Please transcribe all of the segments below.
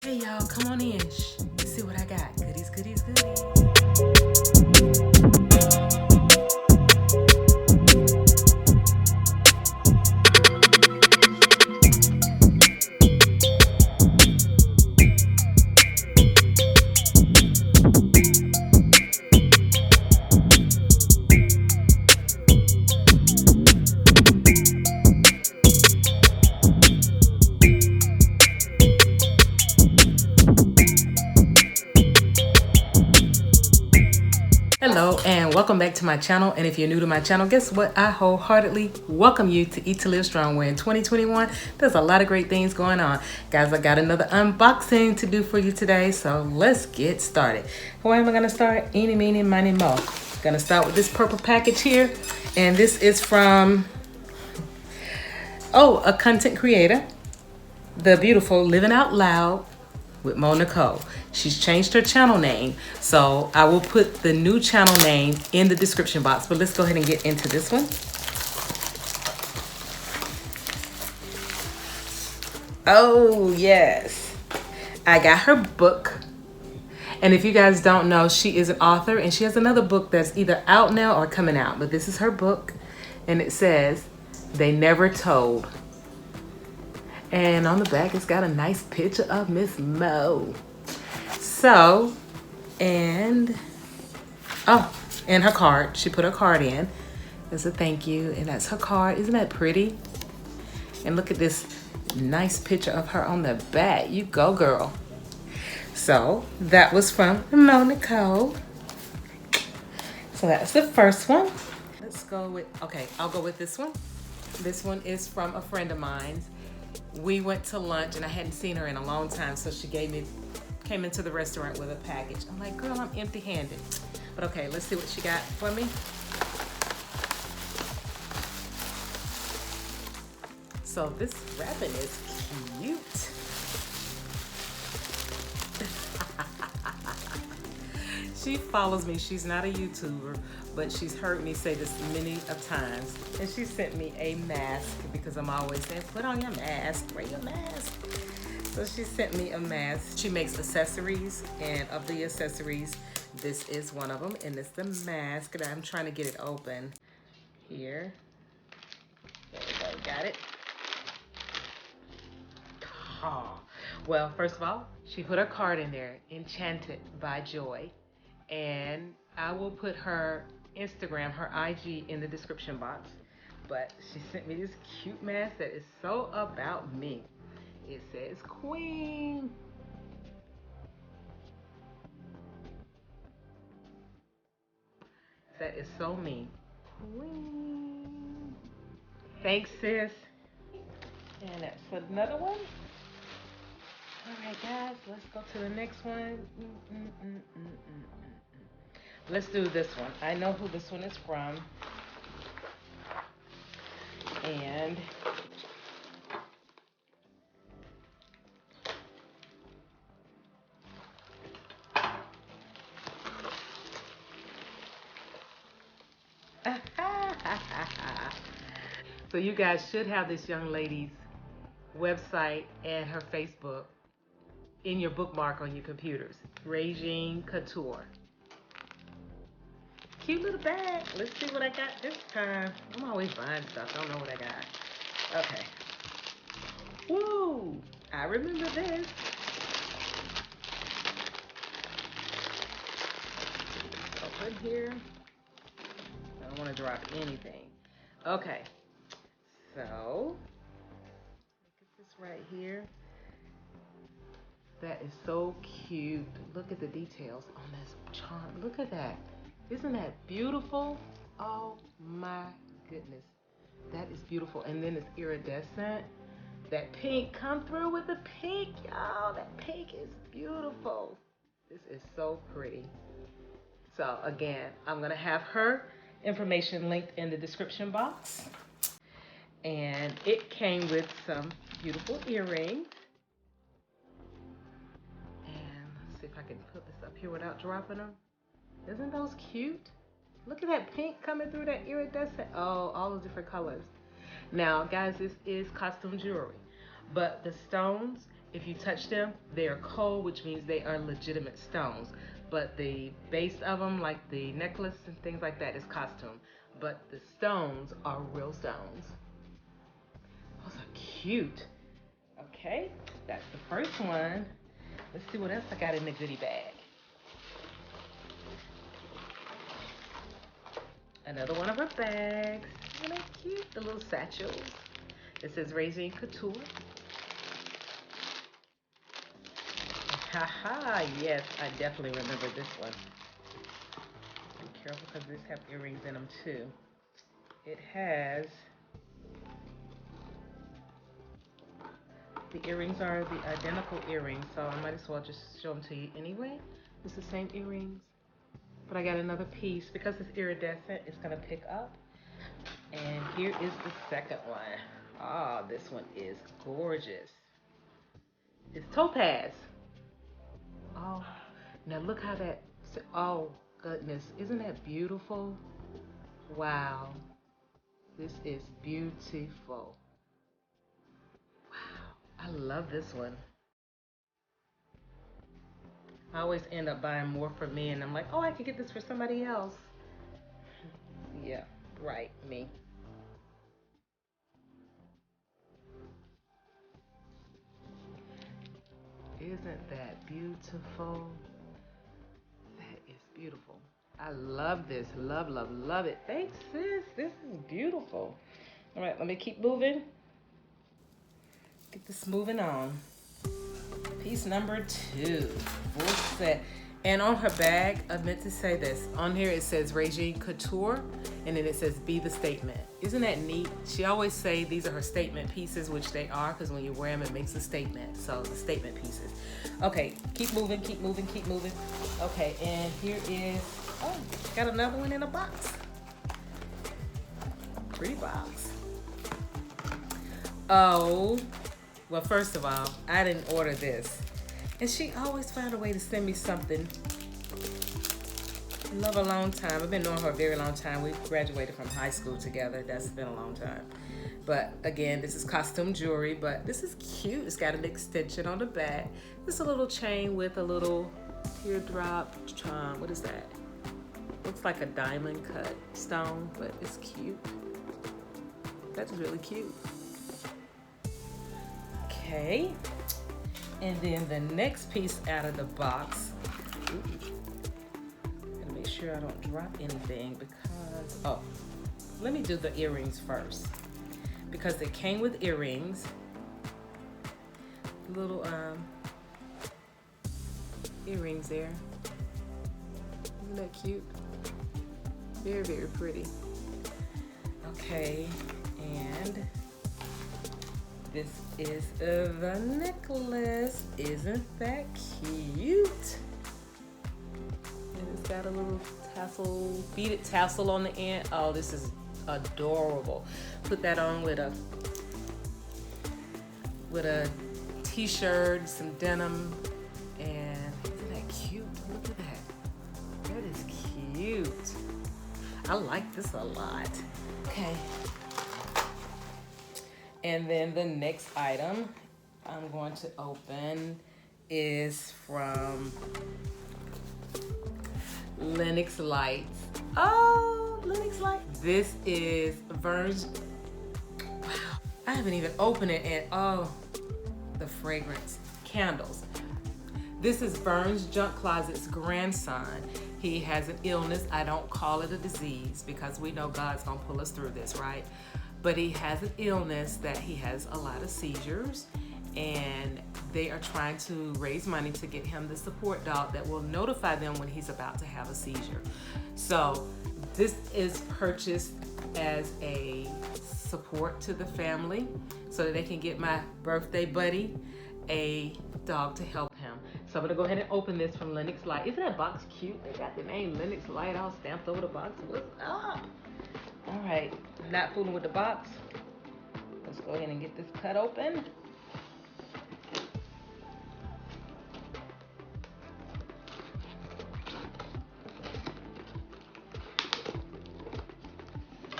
Hey y'all, come on in. Let's see what I got. Goodies, goodies, goodies. Hello and welcome back to my channel. And if you're new to my channel, guess what? I wholeheartedly welcome you to Eat to Live Strong, where in 2021 there's a lot of great things going on. Guys, I got another unboxing to do for you today, so let's get started. Where am I gonna start? Eeny, meeny, miny, mo. Gonna start with this purple package here, and this is from a content creator, the beautiful Living Out Loud with Mo Nicole. She's changed her channel name, so I will put the new channel name in the description box. But let's go ahead and get into this one. Oh yes, I got her book. And if you guys don't know, she is an author and she has another book that's either out now or coming out. But this is her book, and it says They Never Told. And on the back, it's got a nice picture of Miss Mo. So, and her card. She put her card in as a thank you, and that's her card. Isn't that pretty? And look at this nice picture of her on the back. You go, girl. So, that was from Mo Nicole. So, that's the first one. Let's go with, okay, I'll go with this one. This one is from a friend of mine. We went to lunch and I hadn't seen her in a long time, so she came into the restaurant with a package. I'm like, girl, I'm empty-handed. But okay, let's see what she got for me. So this wrapping is cute. She follows me. She's not a YouTuber, but she's heard me say this many of times. And she sent me a mask because I'm always saying, put on your mask, wear your mask. So she sent me a mask. She makes accessories, and of the accessories, this is one of them, and it's the mask. And I'm trying to get it open here. There we go, got it. Oh, well, first of all, she put her card in there, Enchanted by Joy. And I will put her Instagram, her IG in the description box. But she sent me this cute mask that is so about me. It says Queen. That is so me. Queen. Thanks, sis. And that's another one. All right, guys, let's go to the next one. Let's do this one. I know who this one is from. And so you guys should have this young lady's website and her Facebook in your bookmark on your computers. Regine Couture. Cute little bag. Let's see what I got this time. I'm always buying stuff. I don't know what I got. Okay. Woo! I remember this. Open here. I don't want to drop anything. Okay. So, look at this right here. That is so cute. Look at the details on this charm. Look at that. Isn't that beautiful? Oh my goodness. That is beautiful. And then it's iridescent. That pink, come through with the pink, y'all. That pink is beautiful. This is so pretty. So again, I'm gonna have her information linked in the description box. And it came with some beautiful earrings. And let's see if I can put this up here without dropping them. Isn't those cute? Look at that pink coming through that iridescent. Oh, all those different colors. Now, guys, this is costume jewelry, but the stones if you touch them, they are cold, which means they are legitimate stones. But the base of them, like the necklace and things like that, is costume. But the stones are real stones. Those are cute. Okay, that's the first one. Let's see what else I got in the goodie bag. Another one of her bags. Isn't that cute? The little satchels. It says Regine Couture. Haha, yes, I definitely remember this one. Be careful because this has earrings in them too. It has, the earrings are the identical earrings, so I might as well just show them to you anyway. It's the same earrings, but I got another piece. Because it's iridescent, it's gonna pick up. And here is the second one. Ah, this one is gorgeous. It's topaz. Oh, now look how that, oh goodness, isn't that beautiful? Wow, this is beautiful. Wow, I love this one. I always end up buying more for me and I'm like, oh, I could get this for somebody else. Yeah, right, me. Isn't that beautiful? That is beautiful. I love this. Love, love, love it. Thanks, sis. This is beautiful. All right, let me keep moving. Get this moving on. Piece number 2. Full set. And on her bag, I meant to say this. On here it says Regine Couture, and then it says Be the Statement. Isn't that neat? She always say these are her statement pieces, which they are, because when you wear them, it makes a statement. So the statement pieces. Okay, keep moving, keep moving, keep moving. Okay, and here is, oh, got another one in a box. Pretty box. Oh, well, first of all, I didn't order this. And she always found a way to send me something. I love her a long time. I've been knowing her a very long time. We graduated from high school together. That's been a long time. But again, this is costume jewelry, but this is cute. It's got an extension on the back. It's a little chain with a little teardrop. What is that? Looks like a diamond cut stone, but it's cute. That's really cute. Okay. And then the next piece out of the box, gotta make sure I don't drop anything because, oh, let me do the earrings first. Because they came with earrings, little earrings there. Isn't that cute? Very, very pretty. Okay, and this is the necklace. Isn't that cute? And it's got a little tassel, beaded tassel on the end. Oh, this is adorable. Put that on with a t-shirt, some denim, and isn't that cute? Look at that. That is cute. I like this a lot. Okay. And then the next item I'm going to open is from Lennox Lights. Oh, Lennox Lights. This is Vern's. Wow, I haven't even opened it, and oh, the fragrance. Candles. This is Vern's Junk Closet's grandson. He has an illness. I don't call it a disease because we know God's gonna pull us through this, right? But he has an illness that he has a lot of seizures, and they are trying to raise money to get him the support dog that will notify them when he's about to have a seizure. So this is purchased as a support to the family so that they can get my birthday buddy a dog to help him. So I'm gonna go ahead and open this from Lennox Light. Isn't that box cute? They got the name Lennox Light all stamped over the box. What's up? All right, not fooling with the box. Let's go ahead and get this cut open.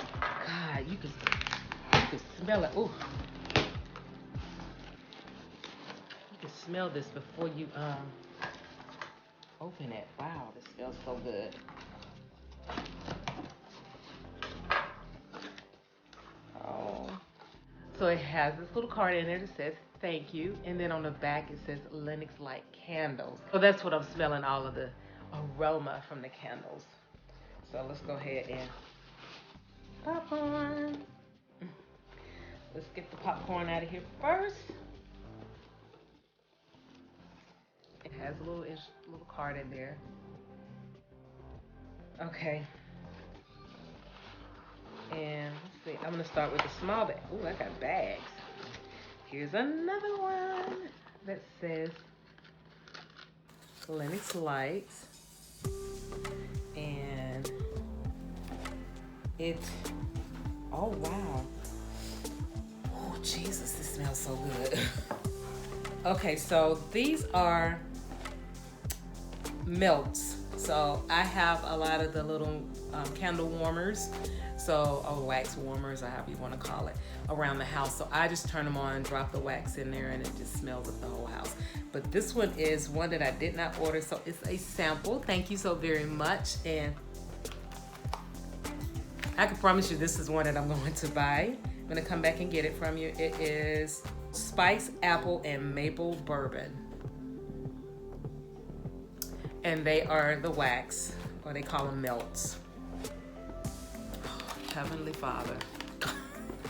God, you can smell it. Ooh. You smell this before you open it. Wow, this smells so good. Oh. So it has this little card in there that says thank you, and then on the back it says Lennox Light candles. So that's what I'm smelling, all of the aroma from the candles. So let's go ahead and popcorn. Let's get the popcorn out of here first. It has a little card in there. Okay. And let's see, I'm gonna start with the small bag. Ooh, I got bags. Here's another one that says Lennox Lights. And oh wow. Oh Jesus, this smells so good. Okay, so these are melts. So I have a lot of the little candle warmers, or wax warmers, or however you want to call it, around the house. So I just turn them on, drop the wax in there, and it just smells up the whole house. But this one is one that I did not order, so it's a sample. Thank you so very much. And I can promise you this is one that I'm going to buy. I'm going to come back and get it from you. It is Spice, Apple, and Maple Bourbon. And they are the wax, or they call them melts. Oh, Heavenly Father.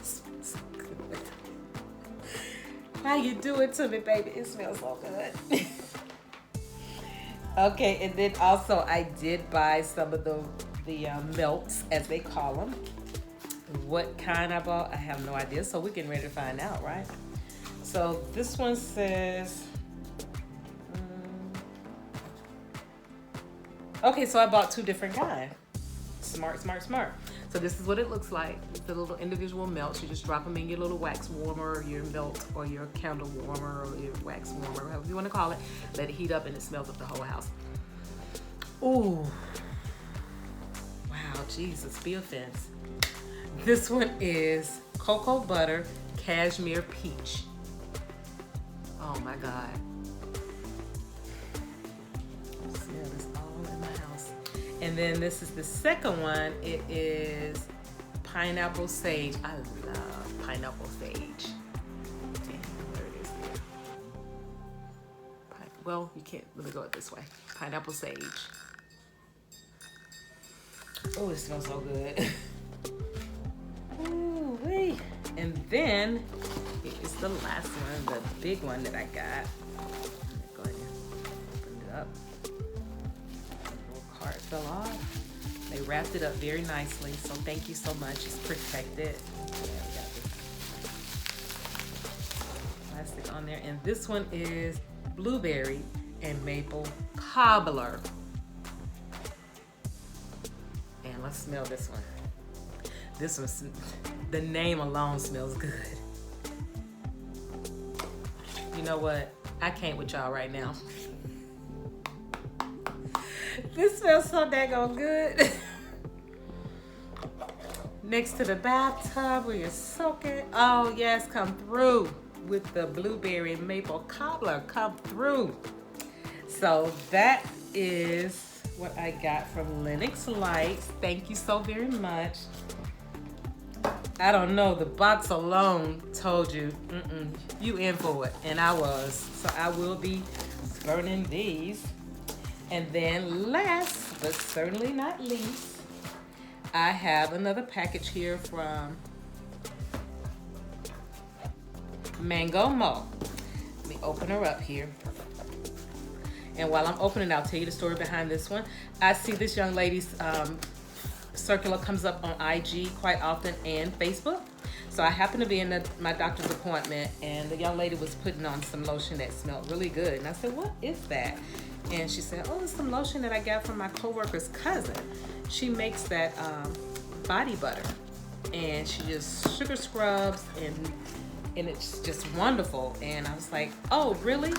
So good. How you do it to me, baby? It smells so good. Okay, and then also I did buy some of the melts, as they call them. What kind I bought, I have no idea. So we're getting ready to find out, right? So this one says, okay, so I bought two different kinds. Smart, smart, smart. So this is what it looks like. The little individual melts. You just drop them in your little wax warmer, or your melt, or your candle warmer, or your wax warmer, however you want to call it. Let it heat up, and it smells up the whole house. Ooh. Wow, Jesus, be offense. This one is Cocoa Butter Cashmere Peach. Oh my God. Smell this all in my house. And then this is the second one. It is Pineapple Sage. I love Pineapple Sage. And there it is there. Well, you can't, let me go it this way. Pineapple Sage. Oh, it smells so good. Ooh, wee. And then it's the last one, the big one that I got. Go ahead and open it up. The little card fell off. They wrapped it up very nicely, so thank you so much. It's protected. Yeah, we got this plastic on there. And this one is Blueberry and Maple Cobbler. And let's smell this one. This one, the name alone smells good. You know what? I can't with y'all right now. This smells so daggone good. Next to the bathtub where you're soaking. Oh yes, come through with the Blueberry Maple Cobbler. Come through. So that is what I got from Lennox Lights. Thank you so very much. I don't know, the box alone told you, you in for it, and I was. So I will be burning these. And then last, but certainly not least, I have another package here from Mangomo. Let me open her up here. And while I'm opening, I'll tell you the story behind this one. I see this young lady's circular comes up on IG quite often and Facebook. So I happened to be in my doctor's appointment, and the young lady was putting on some lotion that smelled really good. And I said, what is that? And she said, oh, it's some lotion that I got from my coworker's cousin. She makes that body butter, and she just sugar scrubs, and it's just wonderful. And I was like, oh, really?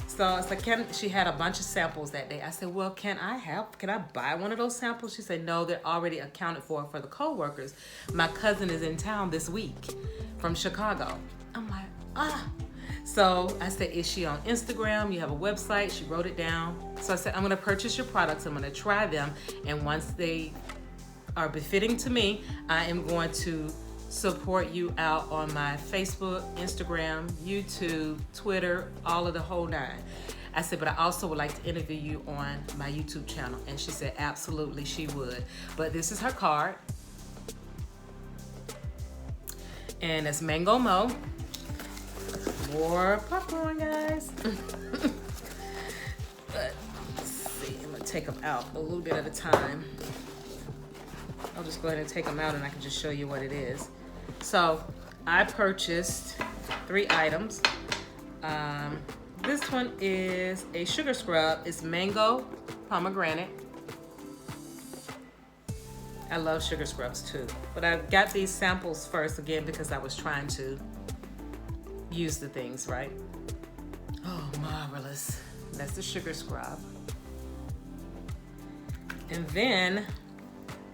So it's like, she had a bunch of samples that day. I said, well, can I buy one of those samples? She said, no, they're already accounted for the co-workers. My cousin is in town this week from Chicago. I'm like, ah. So I said, is she on Instagram? You have a website? She wrote it down. So I said, I'm gonna purchase your products. I'm gonna try them. And once they are befitting to me, I am going to support you out on my Facebook, Instagram, YouTube, Twitter, all of the whole nine. I said, but I also would like to interview you on my YouTube channel. And she said, absolutely, she would. But this is her card. And it's Mangomo. More popcorn, guys. But let's see, I'm gonna take them out a little bit at a time. I'll just go ahead and take them out and I can just show you what it is. So I purchased 3 items. This one is a sugar scrub. It's mango pomegranate. I love sugar scrubs too. But I got these samples first again because I was trying to use the things, right? Oh, marvelous. That's the sugar scrub. And then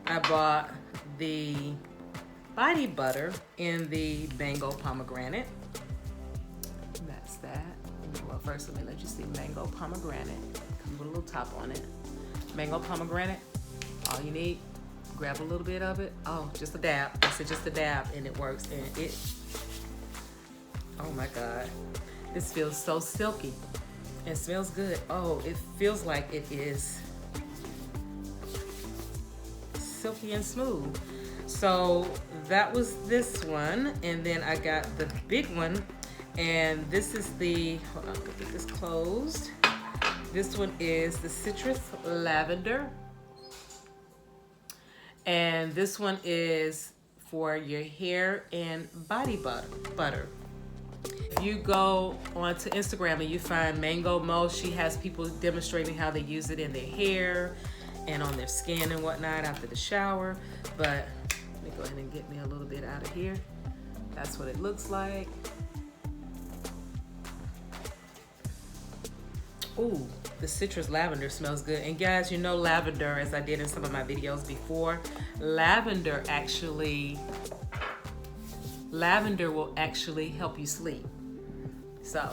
I bought the body butter in the mango pomegranate. That's that. Well, first let me let you see mango pomegranate. Come with a little top on it. Mango pomegranate, all you need, grab a little bit of it. Oh, just a dab. I said just a dab and it works. And it, oh my God. This feels so silky and smells good. Oh, it feels like it is silky and smooth. So that was this one, and then I got the big one, and this is the, hold on, let me get this closed. This one is the citrus lavender, and this one is for your hair and body butter. If you go onto Instagram and you find Mangomo, she has people demonstrating how they use it in their hair and on their skin and whatnot after the shower. But let me go ahead and get me a little bit out of here. That's what it looks like. Ooh, the citrus lavender smells good. And guys, you know lavender, as I did in some of my videos before, lavender will actually help you sleep. So,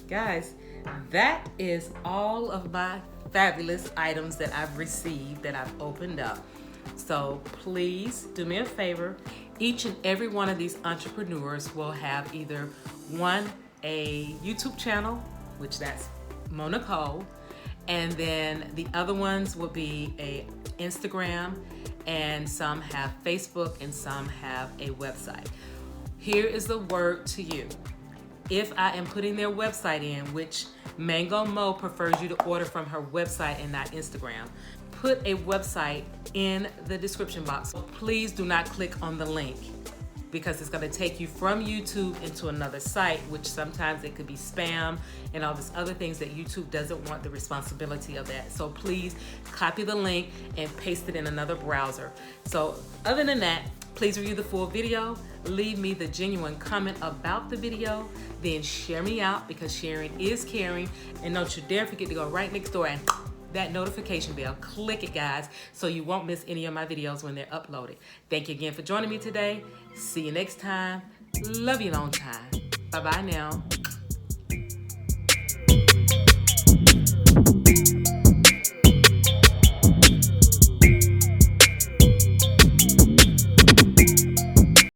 guys, that is all of my fabulous items that I've received, that I've opened up. So please do me a favor. Each and every one of these entrepreneurs will have either one, a YouTube channel, which that's Monaco, and then the other ones will be a Instagram, and some have Facebook, and some have a website. Here is the word to you. If I am putting their website in, which Mangomo prefers you to order from her website and not Instagram, put a website in the description box. So please do not click on the link, because it's going to take you from YouTube into another site, which sometimes it could be spam and all this other things that YouTube doesn't want the responsibility of that. So please copy the link and paste it in another browser. So other than that, please review the full video, leave me the genuine comment about the video, then share me out, because sharing is caring. And don't you dare forget to go right next door and that notification bell. Click it, guys, so you won't miss any of my videos when they're uploaded. Thank you again for joining me today. See you next time. Love you long time. Bye-bye now.